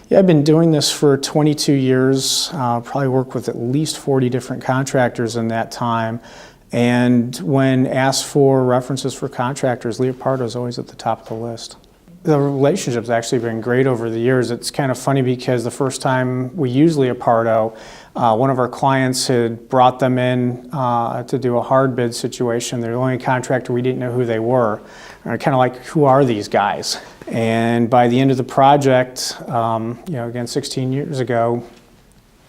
Yeah, I've been doing this for 22 years, probably worked with at least 40 different contractors in that time. And when asked for references for contractors, Leopardo is always at the top of the list. The relationship's actually been great over the years. It's kind of funny because the first time we used Leopardo, one of our clients had brought them in to do a hard bid situation. They're the only contractor, we didn't know who they were. Kind of like, who are these guys? And by the end of the project, again, 16 years ago,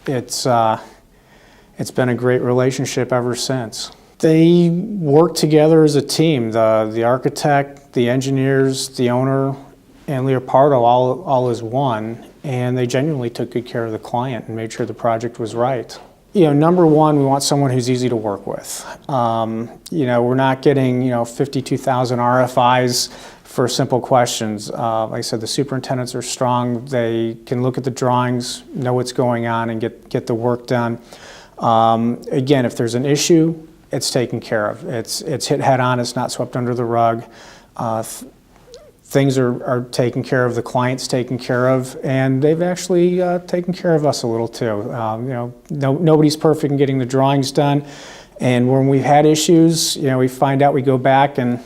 it's been a great relationship ever since. They work together as a team. The architect, the engineers, the owner, and Leopardo all as one, and they genuinely took good care of the client and made sure the project was right. Number one, we want someone who's easy to work with. We're not getting 52,000 RFIs for simple questions. Like I said, the superintendents are strong. They can look at the drawings, know what's going on, and get the work done. Again, if there's an issue, it's taken care of. It's hit head on, it's not swept under the rug. Things are taken care of, the client's taken care of, and they've actually taken care of us a little too. Nobody's perfect in getting the drawings done, and when we've had issues, we find out, we go back, and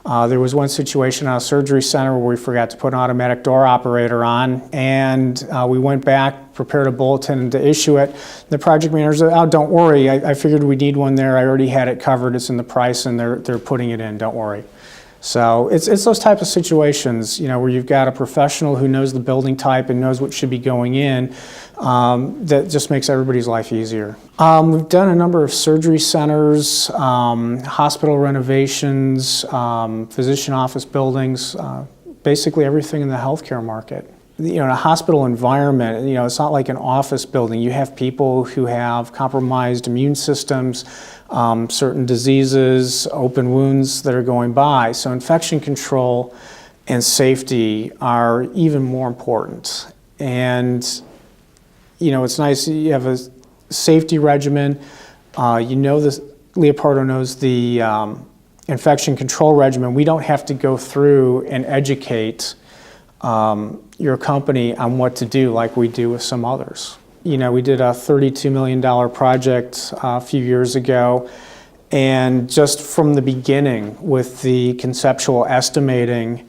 there was one situation on a surgery center where we forgot to put an automatic door operator on, and we went back, prepared a bulletin to issue it. The project manager said, "Oh, don't worry, I figured we'd need one there. I already had it covered. It's in the price, and they're putting it in. Don't worry." So it's those type of situations, where you've got a professional who knows the building type and knows what should be going in, that just makes everybody's life easier. We've done a number of surgery centers, hospital renovations, physician office buildings, basically everything in the healthcare market. In a hospital environment, it's not like an office building. You have people who have compromised immune systems, certain diseases, open wounds that are going by. So infection control and safety are even more important. And, it's nice, you have a safety regimen. Leopardo knows the infection control regimen. We don't have to go through and educate your company on what to do like we do with some others. We did a $32 million project a few years ago, and just from the beginning with the conceptual estimating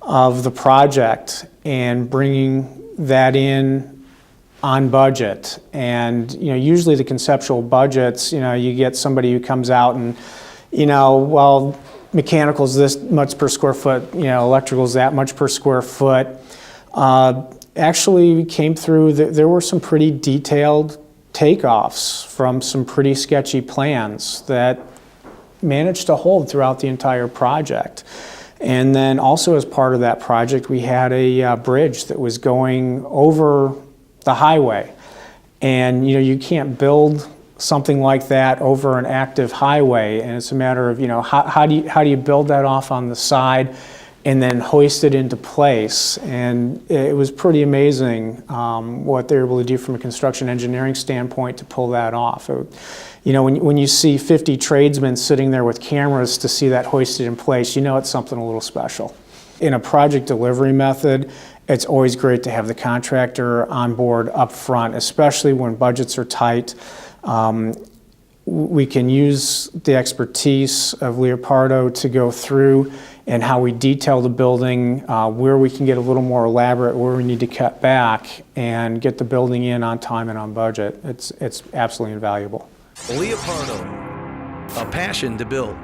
of the project and bringing that in on budget. And usually the conceptual budgets, you get somebody who comes out and, well, mechanical's this much per square foot, electrical's that much per square foot. Actually came through, there were some pretty detailed takeoffs from some pretty sketchy plans that managed to hold throughout the entire project. And then also as part of that project, we had a bridge that was going over the highway. And you can't build something like that over an active highway, and it's a matter of how do you build that off on the side and then hoist it into place. And it was pretty amazing what they were able to do from a construction engineering standpoint to pull that off. When you see 50 tradesmen sitting there with cameras to see that hoisted in place, it's something a little special. In a project delivery method, it's always great to have the contractor on board up front, especially when budgets are tight. We can use the expertise of Leopardo to go through and how we detail the building, where we can get a little more elaborate, where we need to cut back, and get the building in on time and on budget. It's absolutely invaluable. Leopardo, a passion to build.